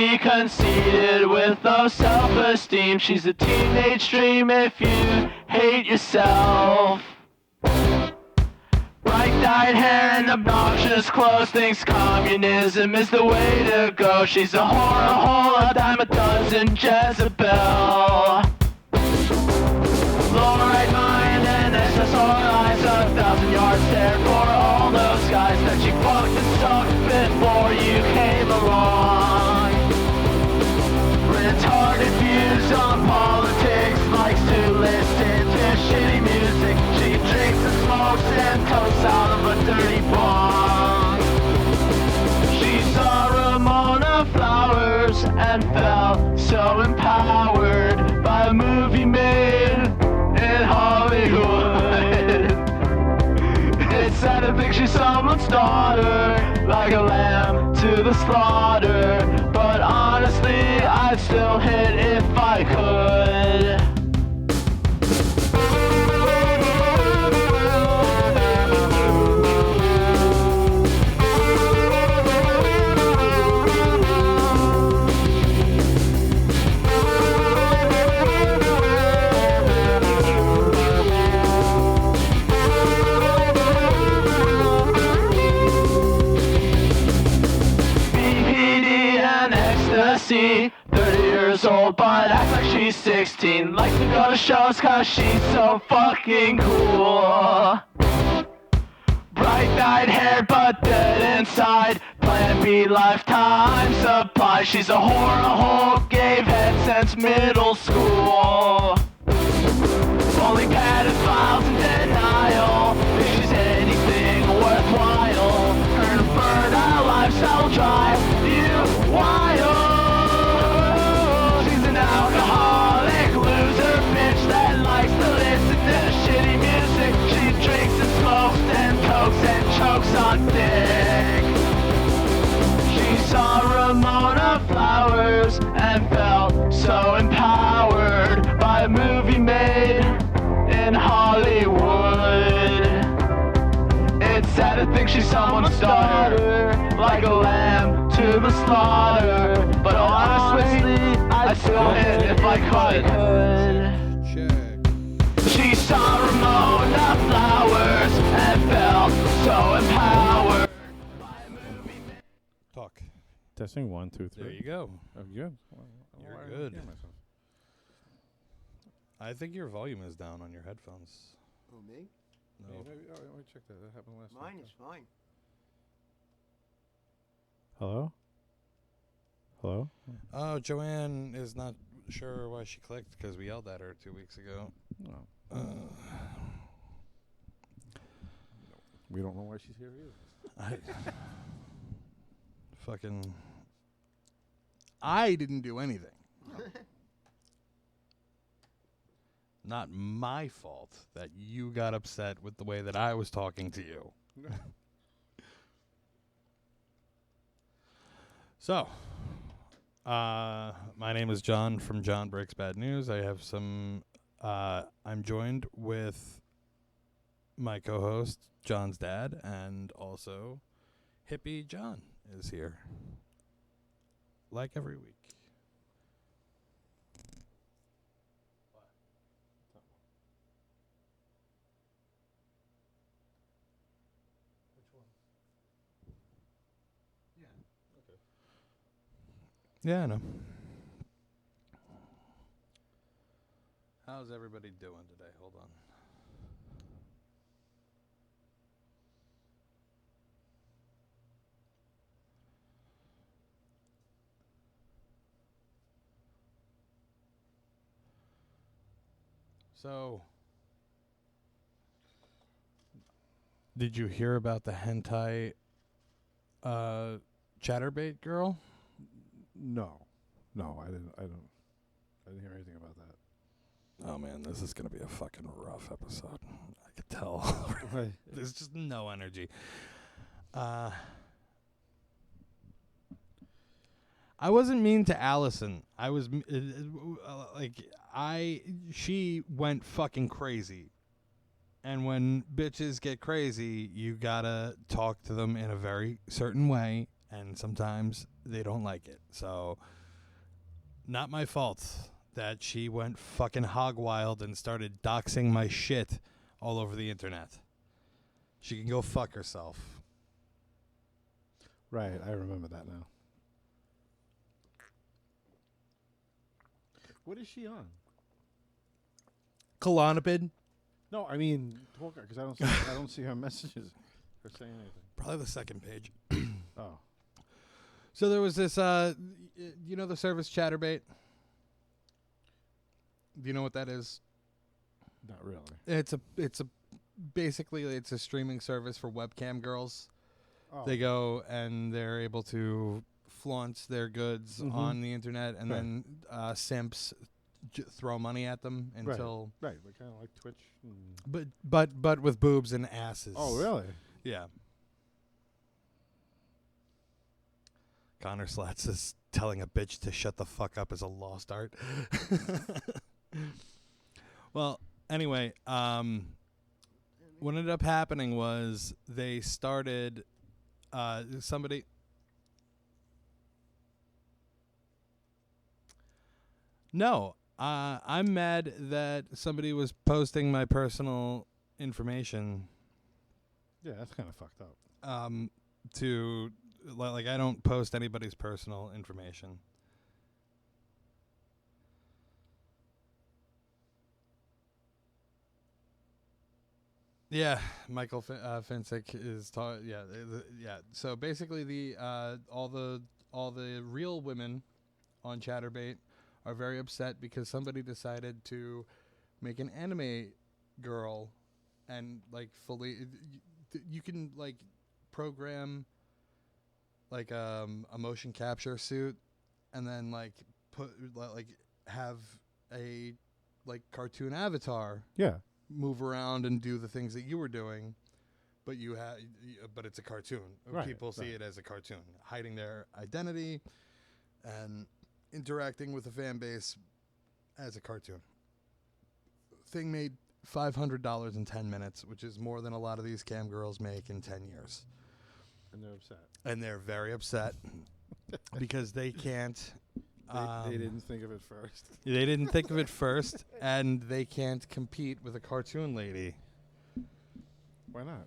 be conceited with low self-esteem. She's a teenage dream if you hate yourself. Bright-dyed hair and obnoxious clothes, thinks communism is the way to go. She's a whore, a hole, a dime a dozen, Jezebel. Low-right mind and SSR eyes, 1,000-yard stare for all those guys that you fucked and sucked before you came along. Retarded views on politics, likes to listen to shitty music. She drinks and smokes and toasts out of a dirty bong. She saw Ramona Flowers and felt so empowered by a movie made in Hollywood. It's sad to think she's someone's daughter, like a lamb to the slaughter. But honestly, I'd still hit if I could. ecstasy. 30 years old but acts like she's 16. Likes to go to shows cause she's so fucking cool. Bright-dyed hair but dead inside. Plan B lifetime supply. She's a whore, a hole, gave head since middle school. Only pedophiles in denial. If she's anything worthwhile, her fertile lifestyle will drive you wild. She's an alcoholic loser bitch that likes to listen to shitty music. She drinks and smokes and cokes and chokes on dick. She saw Ramona Flowers and felt so empowered by a movie made in Hollywood. It's sad to think she's someone's daughter, like a lamb to the slaughter. But honestly, I'd still hit if I could. She saw Ramona Flowers and felt so empowered by a movie made. Talk. Testing 1, 2, 3. There you go. Oh, good. You're Why good. did I hear myself? I think your volume is down on your headphones. Oh, me? No. Let me check that. That happened last Mine time. is fine. Hello? Hello? Oh, Joanne is not sure why she clicked because we yelled at her 2 weeks ago. No. We don't know why she's here either. I didn't do anything. Not my fault that you got upset with the way that I was talking to you. So, my name is John from John Breaks Bad News. I have some, I'm joined with my co-host, John's dad, and also Hippie John is here. Like every week. Yeah, I know. How's everybody doing today? Hold on. So, did you hear about the hentai chatterbait girl? No, I didn't hear anything about that. Oh man, this is gonna be a fucking rough episode. I could tell. There's just no energy. I wasn't mean to Allison. I was she went fucking crazy. And when bitches get crazy, you gotta talk to them in a very certain way and sometimes they don't like it. So, not my fault that she went fucking hog wild and started doxing my shit all over the internet. She can go fuck herself. Right, I remember that now. What is she on? Klonopin? No, I mean, talk because I don't see her messages or saying anything. Probably the second page. Oh, So there was this, you know the service Chatterbait? Do you know what that is? not really. It's a basically it's a streaming service for webcam girls. Oh, They go and they're able to flaunt their goods Mhm. on the internet, and Right. then simps throw money at them until. right, but kind of like Twitch. But with boobs and asses. Oh, really? Yeah. Connor Slats is telling a bitch to shut the fuck up is a lost art. Well, anyway, what ended up happening was they started somebody. No, I'm mad that somebody was posting my personal information Yeah, that's kind of fucked up. to like I don't post anybody's personal information. Yeah, Michael Finsick is yeah, yeah. So basically, all the real women on Chatterbait are very upset because somebody decided to make an anime girl, and like fully, you can like program like a motion capture suit, and then like put like have a like cartoon avatar Yeah. move around and do the things that you were doing, but but it's a cartoon. Right, People see right. it as a cartoon, hiding their identity and interacting with the fan base as a cartoon. Thing made $500 in 10 minutes, which is more than a lot of these cam girls make in 10 years. And they're upset. And they're very upset because they can't. They didn't think of it first. They didn't think of it first, and they can't compete with a cartoon lady Why not?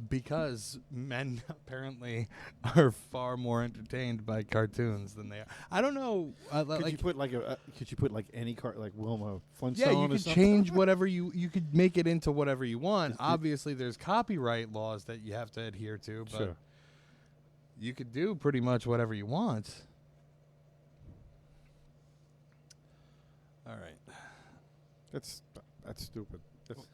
because men apparently are far more entertained by cartoons than they are. I don't know. Could you put like could you put like any like Wilma Flintstone? yeah, you or could something? change whatever you could make it into whatever you want. Obviously, there's copyright laws that you have to adhere to, but Sure. you could do pretty much whatever you want. All right. That's stupid. That's,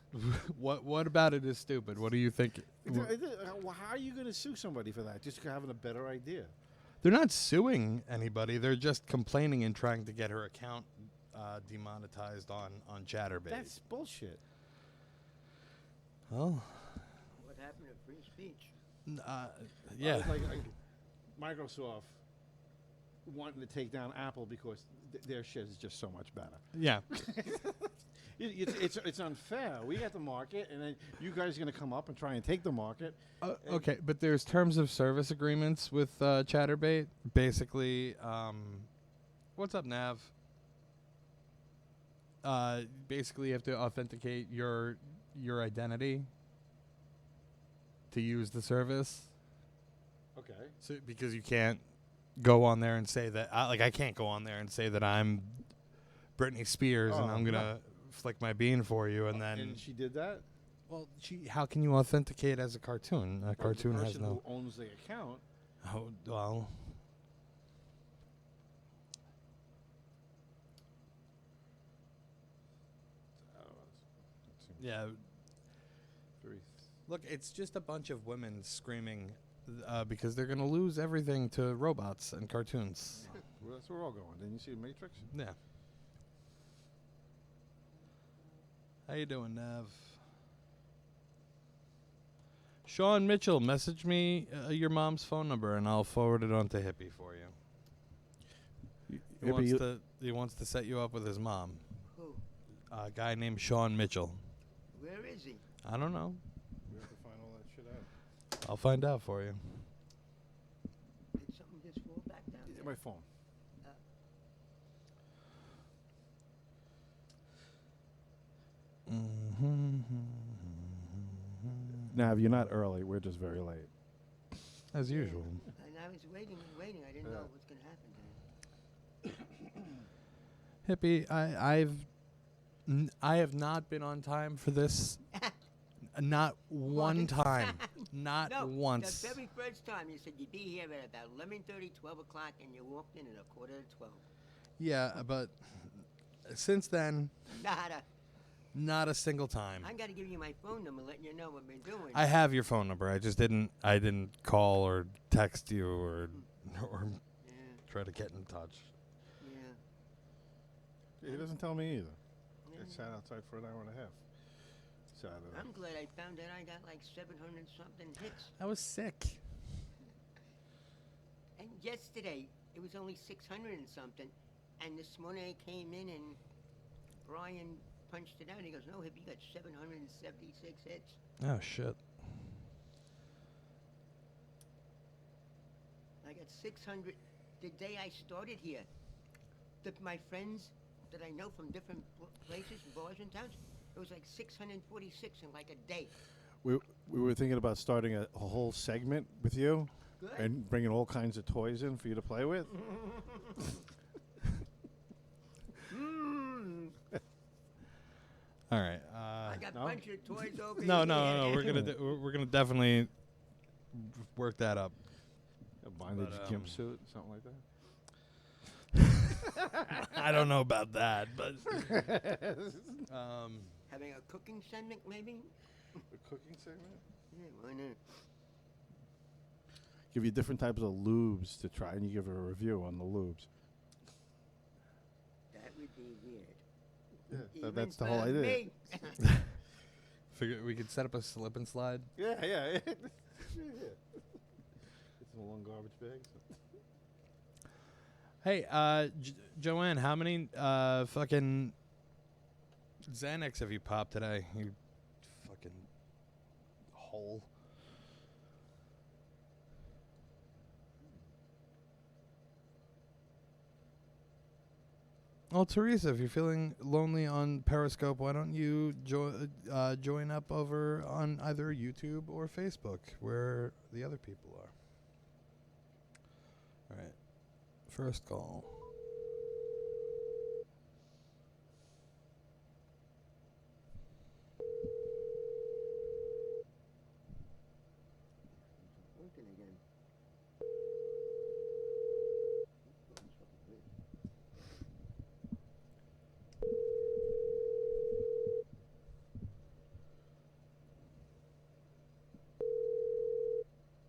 What about it is stupid? What do you think? how are you going to sue somebody for that? Just having a better idea. They're not suing anybody. They're just complaining and trying to get her account demonetized on Chatterbait. That's bullshit. Oh, What happened to free speech? yeah. Like Microsoft wanting to take down Apple because their shit is just so much better. Yeah. It's unfair. We got the market, and then you guys are going to come up and try and take the market. Okay, but there's terms of service agreements with Chatterbait. Basically, what's up, Nav? Basically, you have to authenticate your identity to use the service. Okay. So because you can't go on there and say that, I can't go on there and say that I'm Britney Spears and Oh, I'm gonna flick my bean for you, and then And she did that. well, how can you authenticate as a cartoon? A cartoon the has person no. who owns the account. Oh well. Yeah. Very Look, it's just a bunch of women screaming because they're gonna lose everything to robots and cartoons. well, that's where we're all going. Didn't you see the Matrix? Yeah. How you doing, Nav? Sean Mitchell, message me your mom's phone number and I'll forward it on to Hippie for you. He wants to set you up with his mom. Who? A guy named Sean Mitchell. Where is he? I don't know. We have to find all that shit out. I'll find out for you. It's at my phone. Now, you're not early. We're just very late. As usual. And I was waiting and waiting. I didn't know what was going to happen then. Hippie, I have not been on time for this. Not one time. Not No, once. the very first time you said you'd be here at about 11:30, 12 o'clock, and you walked in at 11:45. Yeah, but since then, Nada. not a single time. I got to give you my phone number, letting you know what we're doing. I have your phone number. I just didn't call or text you or Yeah, try to get in touch. yeah. He doesn't tell me either. yeah. It sat outside for an hour and a half. Saturday. I'm glad I found that I got like 700 something hits. I was sick. And yesterday, it was only 600 and something. And this morning I came in and Brian punched it out. He goes, no, Hippie, you got 776 hits. Oh shit. I got 600 the day I started here. My friends that I know from different places, bars and towns, it was like 646 in like a day. We were thinking about starting a whole segment with you Good. and bringing all kinds of toys in for you to play with. All right. I got a no? bunch of toys over No, here. no. We're gonna definitely work that up. A bondage But, jumpsuit, something like that. I don't know about that, but Having a cooking segment, maybe? A cooking segment? Yeah, why not? Give you different types of lubes to try, and you give a review on the lubes. That would be weird. Yeah, Even that's the for whole idea. me. figure we could set up a slip and slide. Yeah. It's in a long garbage bag. So. Hey, Joanne, how many fucking Xanax have you popped today? You fucking hole. Well, Teresa, if you're feeling lonely on Periscope, why don't you join up over on either YouTube or Facebook, where the other people are. All right. First call. Working again.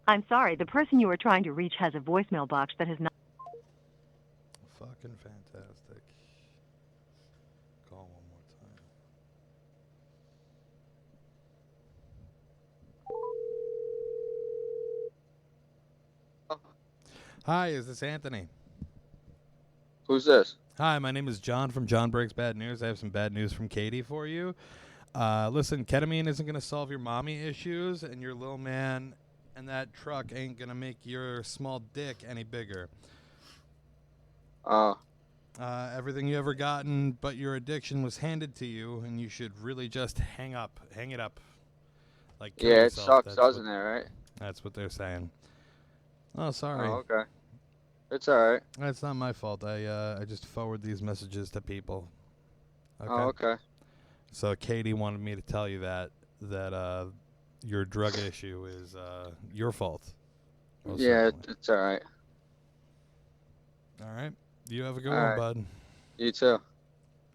I'm sorry, the person you are trying to reach has a voicemail box that has not. Fucking fantastic. Call one more time. Hi, is this Anthony? Who's this? Hi, my name is John from John Breaks Bad News. I have some bad news from Katie for you. Listen, ketamine isn't going to solve your mommy issues, and your little man and that truck ain't going to make your small dick any bigger. Everything you ever gotten but your addiction was handed to you, and you should really just hang it up. Like kill Yeah, it yourself. sucks, That's doesn't what- it, right? That's what they're saying. Oh, sorry. Oh, okay. It's alright. That's not my fault. I just forward these messages to people. Okay. Oh, okay. So Katie wanted me to tell you that your drug issue is your fault. Most Yeah, certainly. it's alright. All right. You have a good All one, right. bud. You too.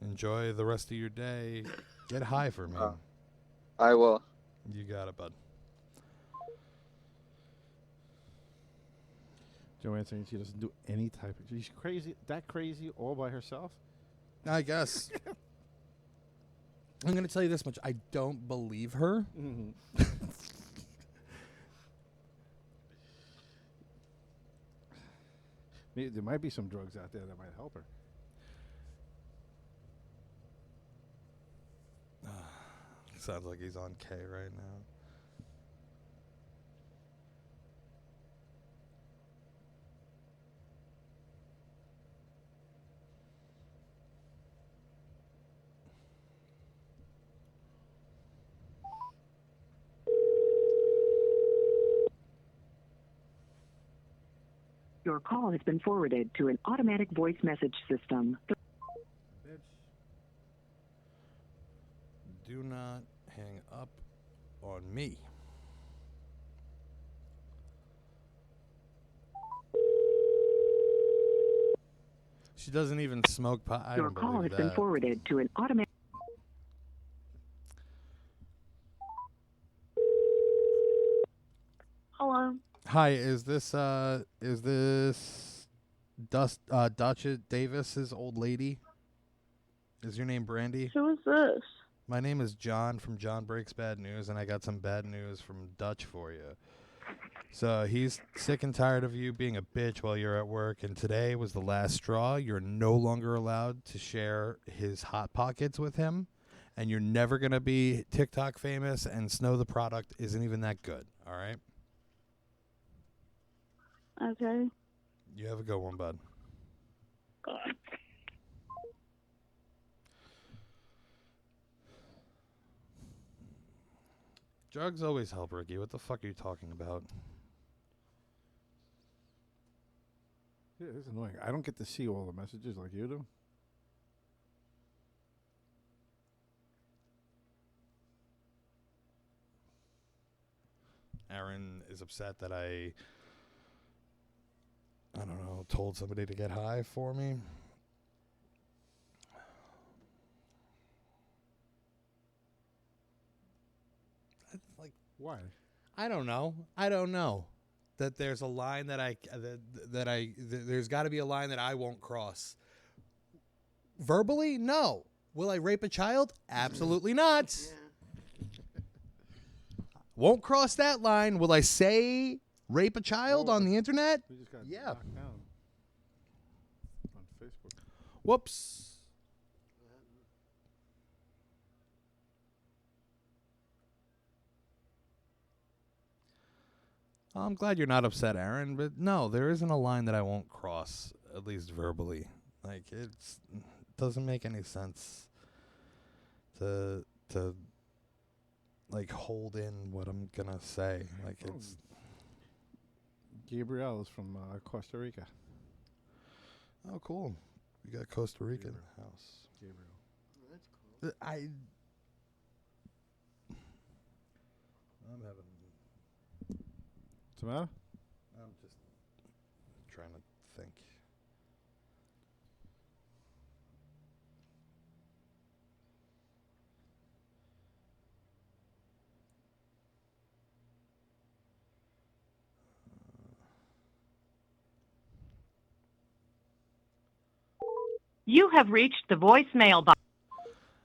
Enjoy the rest of your day. Get high for me. I will. You got it, bud. Joanne saying she doesn't do any type of. She's crazy. That crazy all by herself? I guess. I'm going to tell you this much. I don't believe her. Mm-hmm. There might be some drugs out there that might help her. Sounds like he's on K right now. Your call has been forwarded to an automatic voice message system. Bitch. Do not hang up on me. She doesn't even smoke pot. I Your don't call believe has been that. forwarded to an automatic. Hello. Hi, is this Dutch Davis's old lady? Is your name Brandy? Who is this? My name is John from John Breaks Bad News, and I got some bad news from Dutch for you. So he's sick and tired of you being a bitch while you're at work, and today was the last straw. You're no longer allowed to share his Hot Pockets with him, and you're never going to be TikTok famous, and Snow the product isn't even that good, all right? Okay. You have a good one, bud. God. Drugs always help, Ricky. What the fuck are you talking about? Yeah, it's annoying. I don't get to see all the messages like you do. Aaron is upset that I don't know, told somebody to get high for me. Like, Why? I don't know. That there's a line that there's got to be a line that I won't cross. Verbally, no. Will I rape a child? Absolutely not. Yeah. Won't cross that line. Will I say rape a child Oh, on the internet? We just got Yeah. knocked down on Facebook. Whoops. I'm glad you're not upset, Aaron, but no, there isn't a line that I won't cross, at least verbally. Like, it doesn't make any sense to like hold in what I'm gonna say. Like, it's Gabriel is from Costa Rica. oh cool. We got Costa Rica in the house. Gabriel. Well, that's cool. I'm having. What's the matter? I'm just trying to think. You have reached the voicemail box.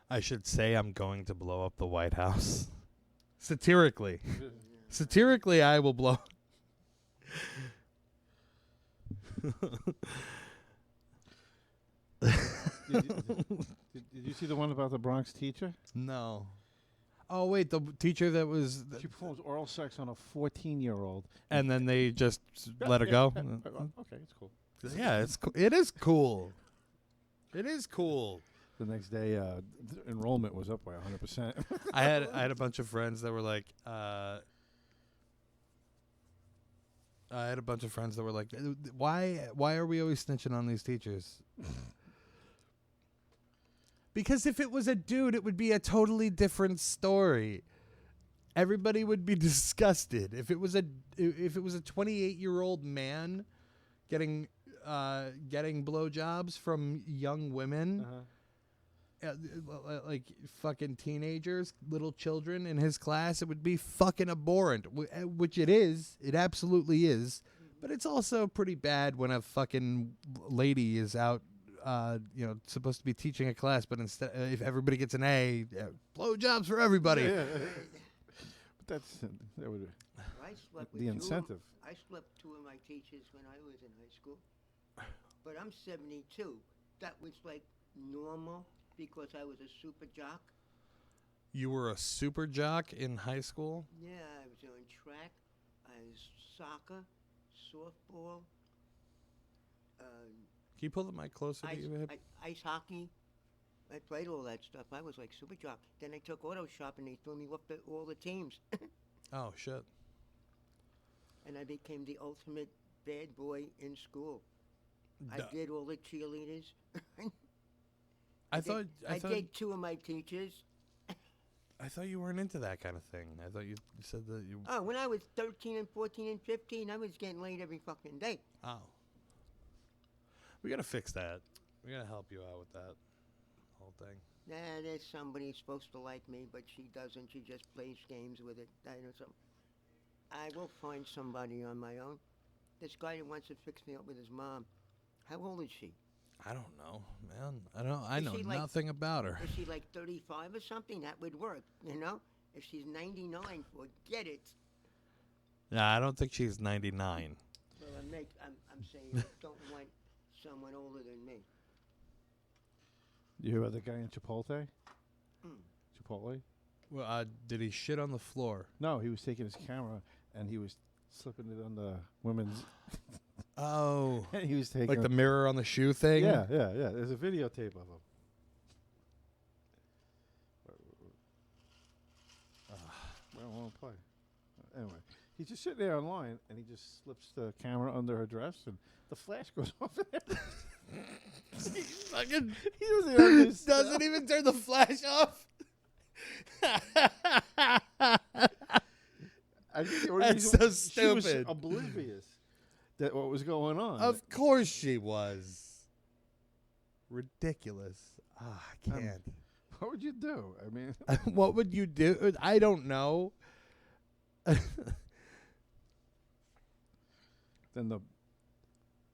I should say I'm going to blow up the White House. Satirically. Satirically, I will blow. Did you see the one about the Bronx teacher? No. Oh, wait, the teacher that was. She performs oral sex on a 14-year-old. And then they just let her go? Okay, it's cool. Yeah, it's it is cool. It is cool. The next day, enrollment was up by 100%. I had a bunch of friends that were like, I had a bunch of friends that were like, why are we always snitching on these teachers? Because if it was a dude, it would be a totally different story. Everybody would be disgusted. If it was a 28-year-old man getting blowjobs from young women, like fucking teenagers, little children in his class, it would be fucking abhorrent, which it is. It absolutely is. But it's also pretty bad when a fucking lady is out, supposed to be teaching a class, but instead, if everybody gets an A, blowjobs for everybody. Yeah. But that would I slept with the two of- incentive. I slept two of my teachers when I was in high school. But I'm 72. That was like normal because I was a super jock. You were a super jock in high school? Yeah, I was on track. I was soccer, softball, Can you pull the mic closer to your hip? ice hockey. I played all that stuff. I was like super jock. Then I took auto shop and they threw me up to all the teams. Oh, shit. And I became the ultimate bad boy in school. I Duh. did all the cheerleaders. I thought I did 2 of my teachers. I thought you weren't into that kind of thing. I thought you said that you. Oh, when I was 13 and 14 and 15, I was getting laid every fucking day. Oh. We gotta fix that. We gotta help you out with that whole thing. Nah, there's somebody supposed to like me, but she doesn't. She just plays games with it. I will find somebody on my own. This guy that wants to fix me up with his mom. How old is she? I don't know, man. I Is know she like- nothing about her. Is she like 35 or something? That would work, you know? If she's 99, forget it. Nah, I don't think she's 99. Well, I'm saying I don't want someone older than me. You hear about the guy in Chipotle? Mm. Chipotle? Well, did he shit on the floor? No, he was taking his camera and he was slipping it on the women's. Oh, And he was taking like the mirror on the shoe thing. Yeah. There's a videotape of him. I won't play. Anyway, he's just sitting there online, and he just slips the camera under her dress, and the flash goes off. Fucking He doesn't understand. doesn't even turn the flash off. I think the only That's reason so She was stupid. oblivious that what was going on. Of course she was. Ridiculous. I can't. What would you do? I mean, What would you do? I don't know. then the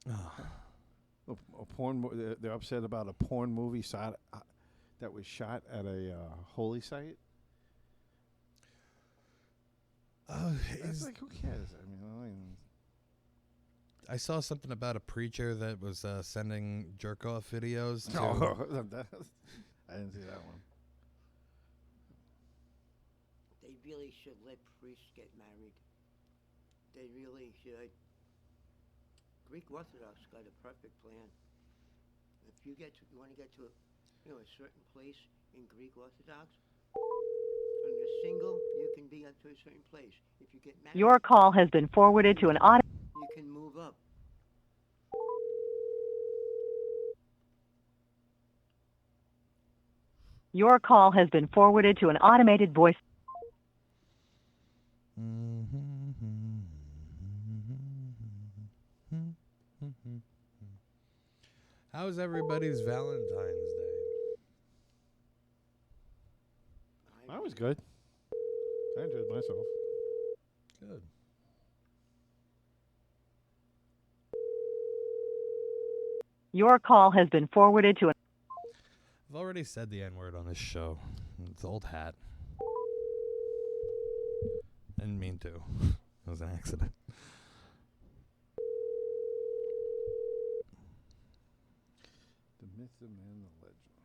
Oh. a porn. They're upset about a porn movie that was shot at a holy site. Oh, It's like, who cares? I mean, I saw something about a preacher that was sending jerk off videos to. I didn't see that one. They really should let priests get married. They really should. Greek Orthodox got a perfect plan. If you want to get to a certain place in Greek Orthodox, when you're single, you can be up to a certain place. If you get married, Your call has been forwarded to an auto. you can move up. Your call has been forwarded to an automated voice. How's everybody's Valentine's Day? I was good. I enjoyed myself. Good. Your call has been forwarded to an. I've already said the N word on this show. It's old hat. Didn't mean to. It was an accident. The myth, the man, the legend.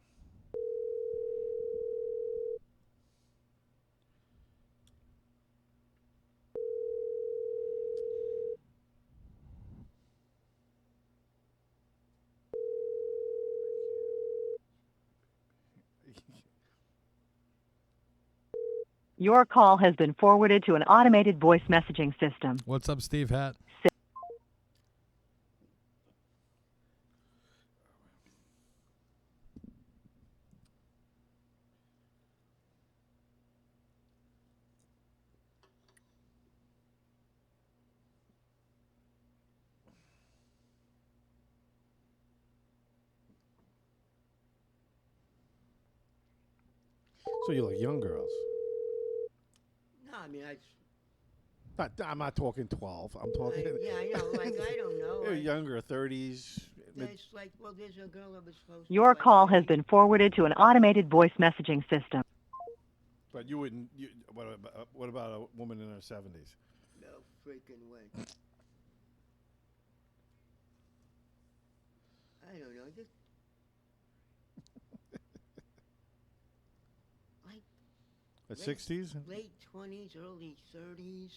Your call has been forwarded to an automated voice messaging system. What's up, Steve Hat? So you like young girls? No, I mean, I'm not talking 12. I'm talking. yeah, I know. Like, I don't know. You're younger, 30s. There's like, well, there's a girl that was supposed to. Your like call me. has been forwarded to an automated voice messaging system. But you wouldn't. What about a woman in her 70s? No freaking way. I don't know. Just like At Late- 60s? late 20s, early 30s.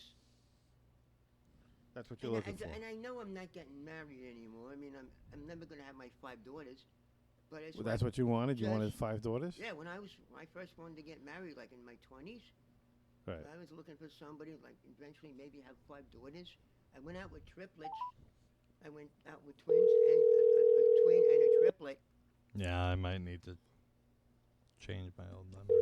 That's what you're looking for. And I know I'm not getting married anymore. I mean, I'm never gonna have my 5 daughters. But it's Well, like, that's what you wanted? You just- wanted 5 daughters? Yeah, when I first wanted to get married, like in my 20s, Right. I was looking for somebody like eventually maybe have 5 daughters. I went out with triplets, I went out with twins and a twin and a triplet. Yeah, I might need to change my old number.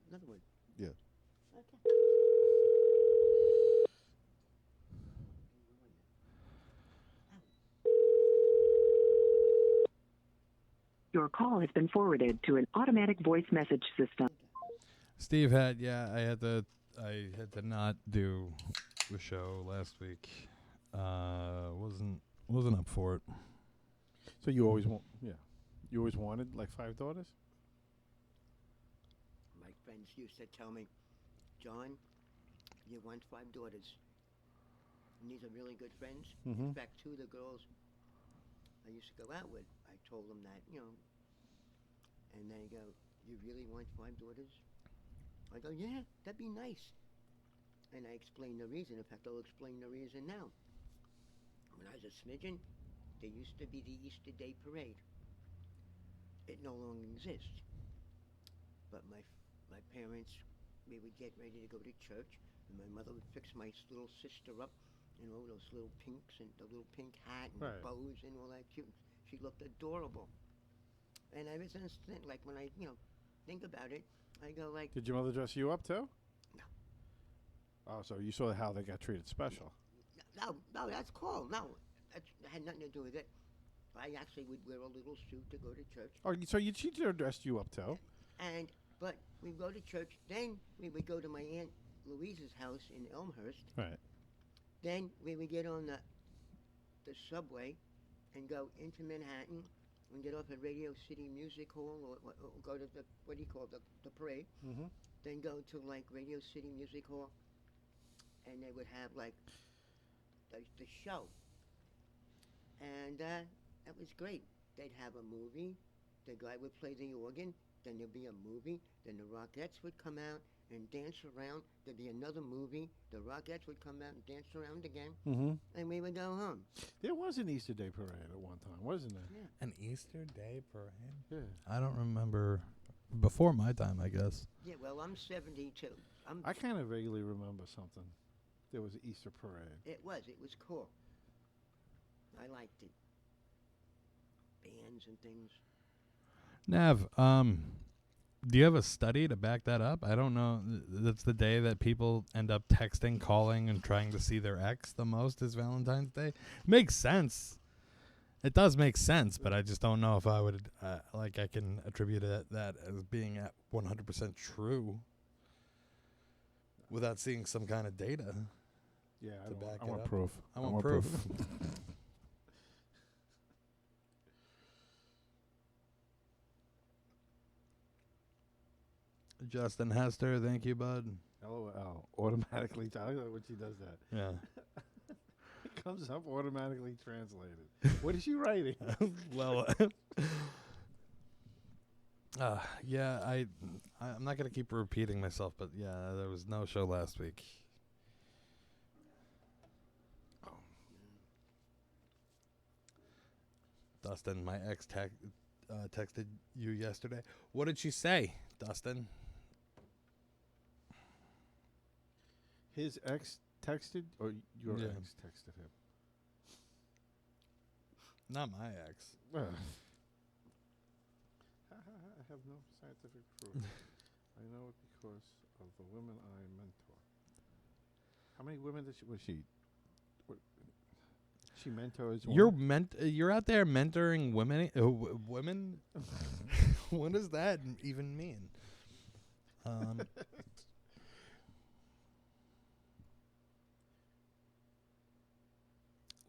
Another one. Yeah. Okay. Your call has been forwarded to an automatic voice message system. Steve had I had to not do the show last week. Wasn't up for it. So you always you always wanted like 5 daughters? My friends used to tell me, John, you want 5 daughters. And these are really good friends. Mm-hmm. In fact, 2 of the girls I used to go out with, I told them that, and they go, you really want 5 daughters? I go, yeah, that'd be nice. And I explained the reason. In fact, I'll explain the reason now. When I was a smidgen, there used to be the Easter Day parade. It no longer exists. But my parents, we would get ready to go to church, and my mother would fix my little sister up, those little pinks and the little pink hat and Right. the bows and all that cute. She looked adorable. And I was instant, like when I, think about it, I go like, Did your mother dress you up too? No. Oh, so you saw how they got treated special. no, that's cool. No, that had nothing to do with it. I actually would wear a little suit to go to church. Oh, so she dressed you up too? But we'd go to church. Then we would go to my Aunt Louise's house in Elmhurst. Right. Then we would get on the subway and go into Manhattan and get off at Radio City Music Hall or go to the parade. Mm-hmm. Then go to like Radio City Music Hall, and they would have like the show. And that was great. They'd have a movie. The guy would play the organ. Then there'd be a movie. Then the Rockettes would come out and dance around. There'd be another movie. The Rockettes would come out and dance around again. Mm-hmm. And we would go home. There was an Easter Day parade at one time, wasn't there? Yeah. An Easter Day parade? Yeah. I don't remember. Before my time, I guess. Yeah, well, I'm 72. I kind of vaguely remember something. There was an Easter parade. It was cool. I liked it. Bands and things. Nav, do you have a study to back that up? I don't know. That's the day that people end up texting, calling, and trying to see their ex the most is Valentine's Day. Makes sense. It does make sense, but I just don't know if I would, I can attribute that as being at 100% true without seeing some kind of data. Yeah, To back I it want up. proof. I want proof. Justin Hester, thank you, bud. LOL. Automatically. I like when she does that. Yeah. It comes up automatically translated. What is she writing? Well, yeah, I'm not going to keep repeating myself, but yeah, there was no show last week. Dustin, my ex texted you yesterday. What did she say, Dustin? His ex texted, or your Yeah. ex texted him? Not my ex. I have no scientific proof. I know it because of the women I mentor. How many women did she? She mentors. You're out there mentoring women. Women. What does that even mean?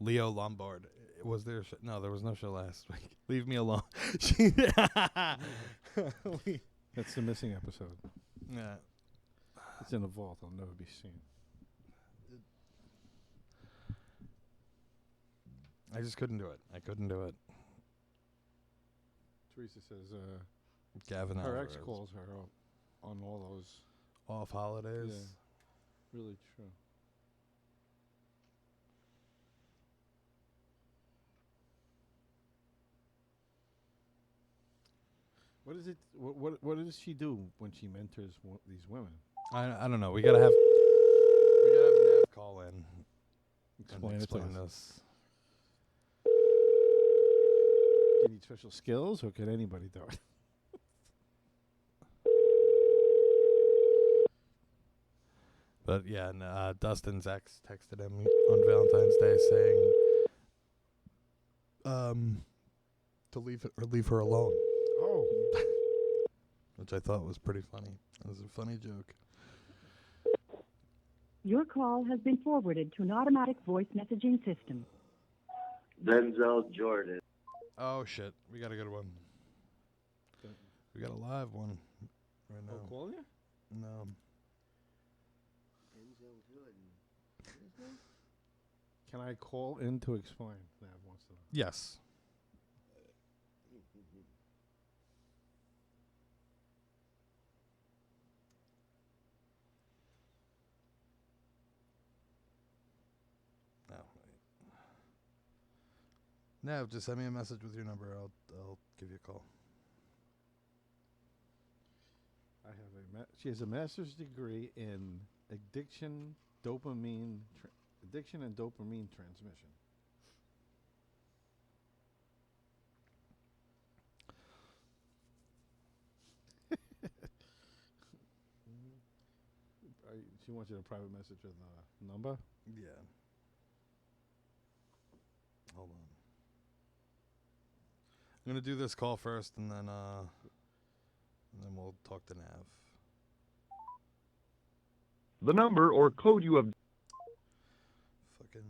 Leo Lombard. Was there? No, there was no show last week. Leave me alone. That's the missing episode. Yeah. It's in a vault. I'll never be seen. I just couldn't do it. I couldn't do it. Teresa says Gavin her Alvarez. ex calls her on all those. Off holidays. Yeah. Really true. What is it? What does she do when she mentors these women? I don't know. We gotta have Nav call in Explain and it to explain us. this. Do you need special skills, or could anybody do it? But yeah, and, Dustin's ex texted him on Valentine's Day saying to leave her alone, Oh, which I thought was pretty funny. It was a funny joke. Your call has been forwarded to an automatic voice messaging system. Denzel Jordan. Oh shit, we got a good one. We got a live one right now. calling you? No. Denzel Jordan. Can I call in to explain? Nav wants to know. Yes. No. No, just send me a message with your number. I'll give you a call. I have she has a master's degree in addiction and dopamine transmission. She wants you to private message with a number. Yeah. Hold on. I'm gonna do this call first, and then we'll talk to Nav. The number or code you have Fucking.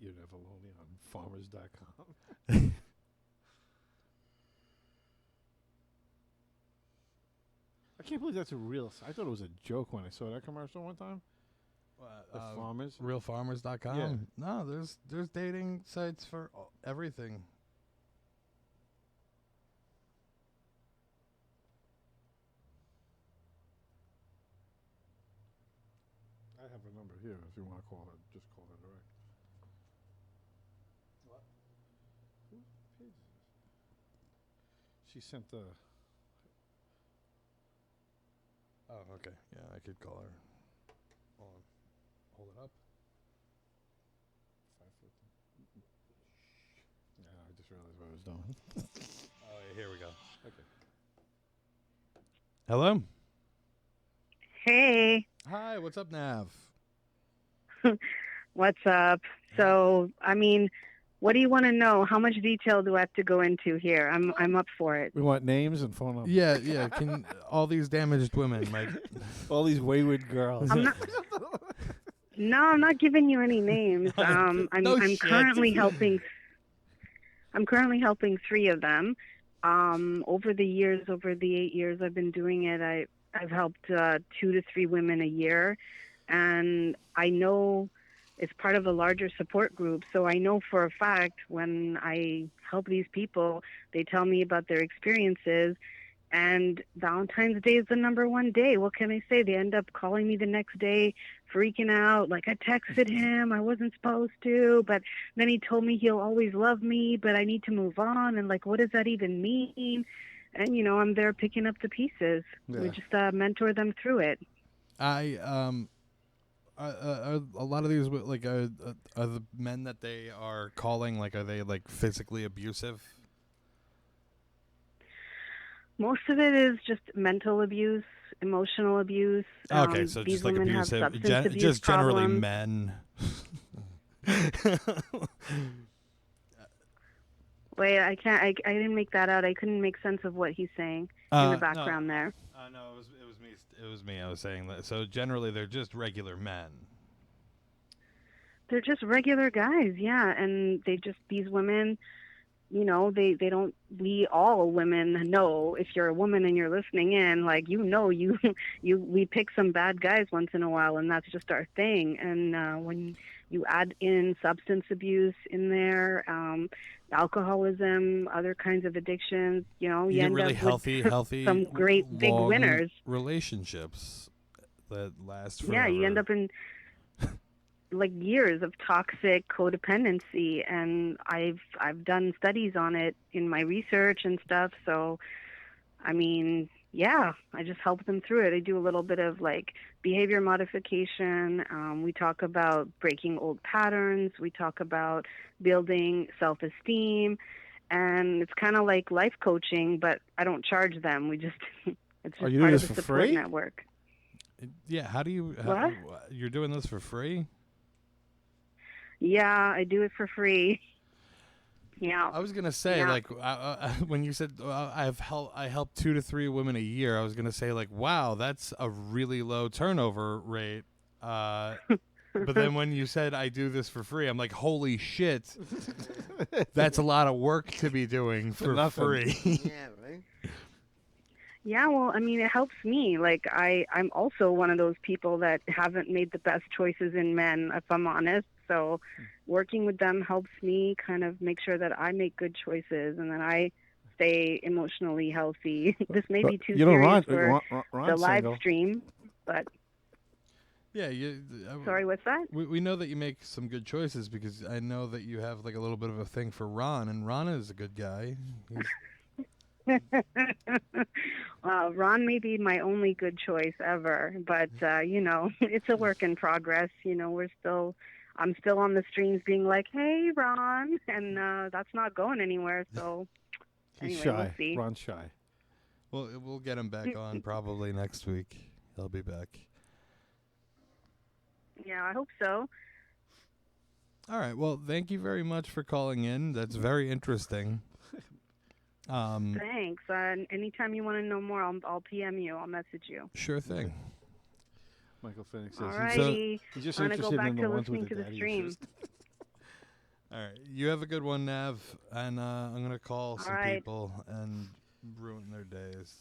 You're never lonely on farmers.com. I can't believe that's a real. I thought it was a joke when I saw that commercial one time. The farmers. Realfarmers.com. Yeah. No, there's dating sites for everything. I have a number here if you want to call her. Just call her direct. What? Whose page is this? She sent the. Oh, okay. Yeah, I could call her. Hold on. Hold it up. 5 foot. Yeah, I just realized what I was doing. Oh, yeah, here we go. Okay. Hello. Hey, Hi. What's up, Nav? what's up? So, I mean, what do you want to know? How much detail do I have to go into here? I'm up for it. We want names and phone numbers. Yeah, yeah. Can all these damaged women, like All these wayward girls. I'm not. No, I'm not giving you any names. I'm shit. currently helping. I'm currently helping 3 of them. Over the 8 years I've been doing it, I've helped 2 to 3 women a year, and I know it's part of a larger support group. So I know for a fact when I help these people, they tell me about their experiences. And Valentine's Day is the #1 day. What can I say? They end up calling me the next day, freaking out. Like, I texted him, I wasn't supposed to, but then he told me he'll always love me, but I need to move on. And, like, what does that even mean? And, you know, I'm there picking up the pieces. Yeah. We just mentor them through it. are a lot of these like are the men that they are calling, like, are they like physically abusive? Most of it is just mental abuse, emotional abuse. Okay, so these just like women have abusive, substance abuse just generally problems. men. Wait, I can't. I didn't make that out. I couldn't make sense of what he's saying in the background there. No, it was me. I was saying that. So generally, they're just regular men. they're just regular guys, yeah, and these women, you know, they don't, we all women know, if you're a woman and you're listening in, like, you know, we pick some bad guys once in a while, and that's just our thing. And when you add in substance abuse in there, alcoholism, other kinds of addictions, you know, You get end really up with healthy, some great big long winners. relationships that last forever. Yeah, you end up in like years of toxic codependency, and I've done studies on it in my research and stuff. So, I mean, yeah, I just help them through it. I do a little bit of like behavior modification. We talk about breaking old patterns. We talk about building self-esteem, and it's kind of like life coaching, but I don't charge them. We just it's just you part doing of this the for support free? network. Yeah, how do you? What? You're doing this for free? Yeah, I do it for free. Yeah. I was gonna say, Yeah. like, when you said I help 2 to 3 women a year, I was gonna say, like, wow, that's a really low turnover rate. But then when you said I do this for free, I'm like, holy shit, that's a lot of work to be doing for nothing. free. Yeah, right? Yeah, well, I mean, it helps me. Like, I'm also one of those people that haven't made the best choices in men, if I'm honest. So working with them helps me kind of make sure that I make good choices and that I stay emotionally healthy. This may be too You know, serious Ron, for Ron's the live single. stream, but Yeah, sorry, what's that? we know that you make some good choices because I know that you have like a little bit of a thing for Ron, and Ron is a good guy. Ron may be my only good choice ever, but you know, it's a work in progress. You know, I'm still on the streams being like, "Hey, Ron," and that's not going anywhere. So He's anyway, shy. we'll see. Ron's shy. Well, we'll get him back on probably next week. He'll be back. Yeah, I hope so. All right. Well, thank you very much for calling in. That's very interesting. Thanks. Anytime you want to know more, I'll PM you. I'll message you. Sure thing. Michael Phoenix says Alrighty. he's just I'm gonna go interested back in the to ones with listening to the daddy stream. issues. All right. You have a good one, Nav, and I'm gonna call some right. people and ruin their days.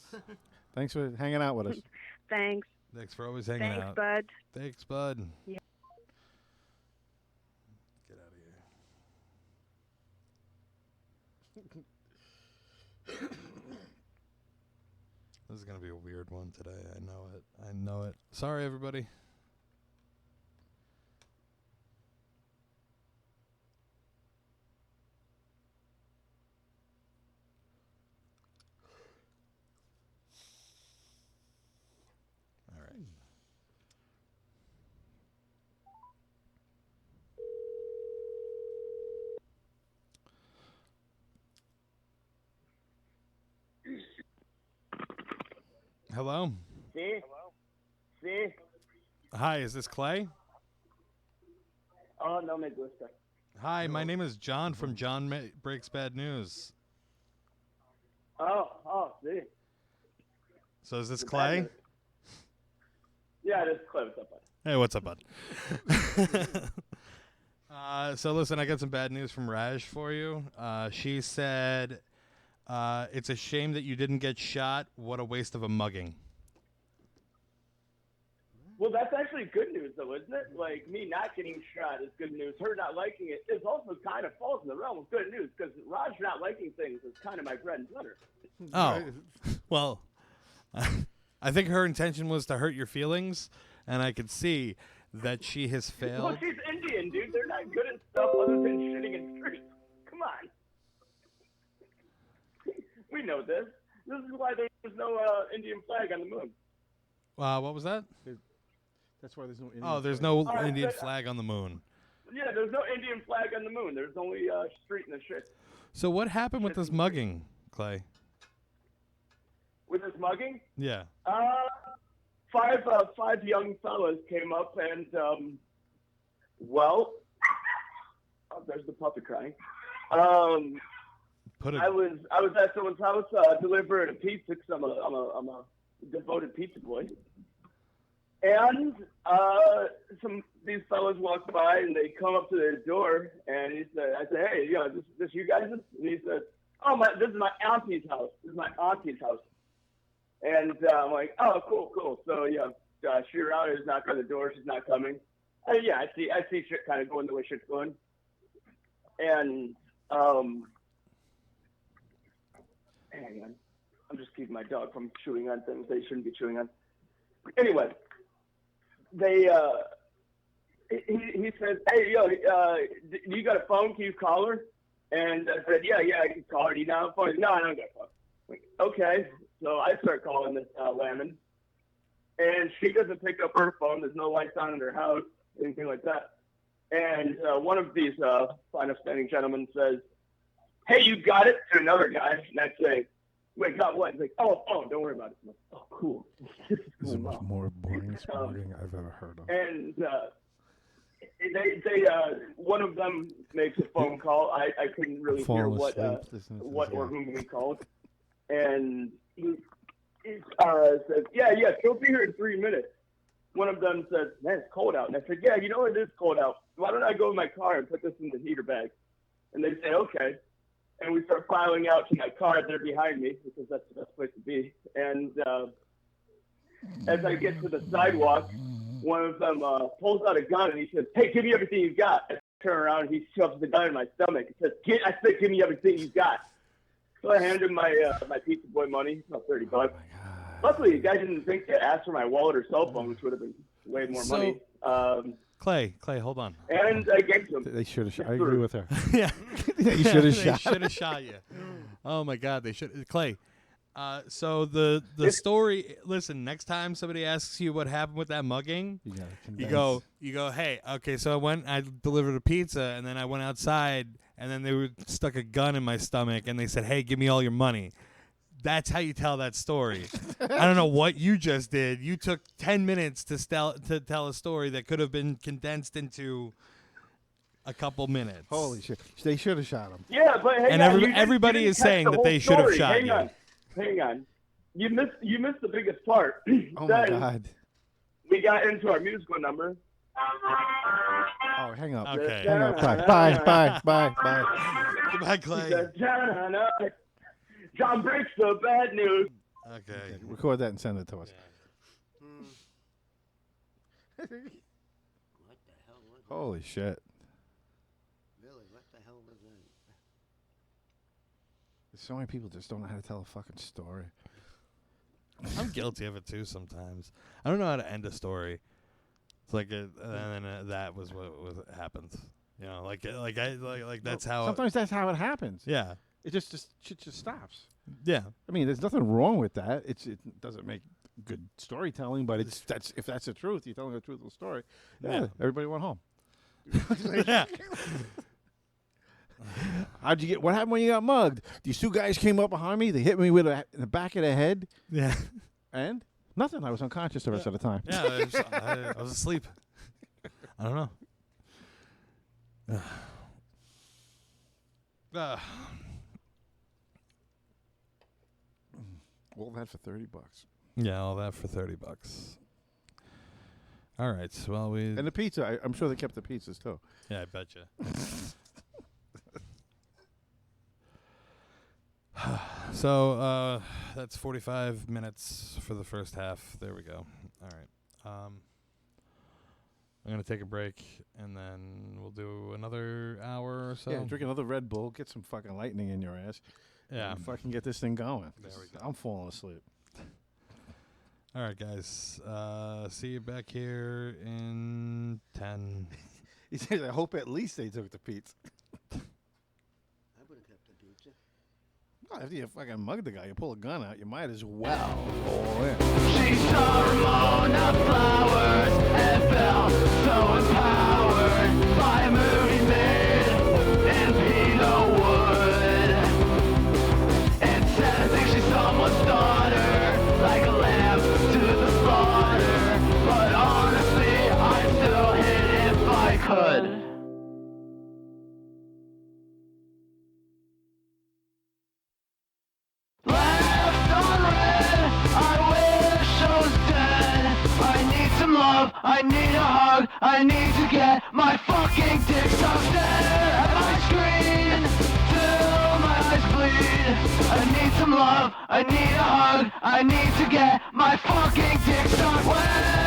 Thanks for hanging out with us. Thanks. Thanks for always hanging Thanks, out. bud. Thanks, bud. Yeah. Get out of here. This is going to be a weird one today. I know it. I know it. Sorry, everybody. All right. Hello. Sí. Sí. Hi, is this Clay? Oh, no me gusta. Hi, my name is John from John Breaks Bad News. Oh, sí. So is this Clay? Yeah, this is Clay. What's up, bud? Hey, what's up, bud? So listen, I got some bad news from Raj for you. She said, it's a shame that you didn't get shot. What a waste of a mugging. Well, that's actually good news, though, isn't it? Like, me not getting shot is good news. Her not liking it is also kind of falls in the realm of good news, because Raj not liking things is kind of my bread and butter. Oh, well, I think her intention was to hurt your feelings, and I could see that she has failed. Well, she's Indian, dude. They're not good at stuff other than shitting in streets. Come on. We know this. This is why there's no Indian flag on the moon. What was that? That's why there's no Indian Oh, there's flag. no Indian flag on the moon. Yeah, there's no Indian flag on the moon. There's only street and the shit. So what happened with this mugging, Clay? With this mugging? Yeah. Five young fellas came up and, well, oh, there's the puppy crying. I was at someone's house delivering a pizza because I'm a devoted pizza boy. And these fellas walk by and they come up to their door, and I said, hey, this you guys? And he said, oh, this is my auntie's house. And I'm like, oh, cool. So Sheer out is knocked on the door. She's not coming. I see shit kind of going the way shit's going. And hang on, I'm just keeping my dog from chewing on things they shouldn't be chewing on. Anyway, he says, hey, you got a phone? Can you call her? And I said, yeah, I can call her. Do you not have a phone? No, I don't got a phone. Like, okay. So I start calling this Lemon, and she doesn't pick up her phone. There's no lights on in her house, anything like that. And one of these fine upstanding gentlemen says, hey, you got it? To another guy. And I say, wait, got what? He's like, oh, don't worry about it. I'm like, oh, cool. This is the most more boring sporting I've ever heard of. And they one of them makes a phone call. I couldn't really hear what or whom he called. And he says, yeah, she'll be here in 3 minutes. One of them says, man, it's cold out. And I said, yeah, you know it is cold out. Why don't I go in my car and put this in the heater bag? And they say, okay. And we start filing out to my car. They're behind me because that's the best place to be. And as I get to the sidewalk, one of them pulls out a gun and he says, hey, give me everything you got. I turn around and he shoves the gun in my stomach. He says, I said, give me everything you got. So I handed him my Pizza Boy money, about $30. Luckily, the guy didn't think to ask for my wallet or cell phone, which would have been way more money. Clay, hold on. And I gave him. They should have shot. I agree with her. Yeah. They should have shot. They should have shot you. Oh my God, they should. Clay. So the story. Listen, next time somebody asks you what happened with that mugging, you go. Hey, okay. So I delivered a pizza, and then I went outside, and then they stuck a gun in my stomach, and they said, "Hey, give me all your money." That's how you tell that story. I don't know what you just did. You took 10 minutes to tell a story that could have been condensed into a couple minutes. Holy shit! They should have shot him. Yeah, but hang on, everybody is saying that they should have shot you. Hang on. You missed the biggest part. Oh my God. We got into our musical number. Oh, hang up. Okay. Hang up. Bye. Goodbye, Clay. John breaks the bad news. Okay. Record that and send it to us. What the hell was that? Holy shit. Really, what the hell was that? So many people just don't know how to tell a fucking story. I'm guilty of it too sometimes. I don't know how to end a story. It's like, and then that was what happens. You know, like that's how. Sometimes that's how it happens. Yeah. It shit just stops. Yeah. I mean, there's nothing wrong with that. It doesn't make good storytelling, but if that's the truth, you're telling a truthful story. Yeah. Everybody went home. Yeah. What happened when you got mugged? These two guys came up behind me. They hit me in the back of the head. Yeah. And nothing. I was unconscious the rest of the time. Yeah, I was asleep. I don't know. All that for $30. Yeah, all that for $30. All right. Well, and the pizza. I'm sure they kept the pizzas too. Yeah, I bet you. So that's 45 minutes for the first half. There we go. All right. I'm going to take a break, and then we'll do another hour or so. Yeah, drink another Red Bull, get some fucking lightning in your ass. Yeah. And fucking get this thing going. There we go. I'm falling asleep. All right, guys. See you back here in 10. He says, I hope at least they took the pizza. I would have kept the pizza. Oh, after you fucking mug the guy, you pull a gun out, you might as well go in. She saw Ramona Flowers and felt so empowered by a movie made in Pino Wood. Instead, I think she's someone's daughter, like a lamb to the slaughter. But honestly, I'd still hit if I could. Left on red, I wish I was dead. I need some love, I need a hug, I need to get my fucking dick sucked. Stare at my screen till my eyes bleed. I need some love, I need a hug, I need to get my fucking dick sucked. When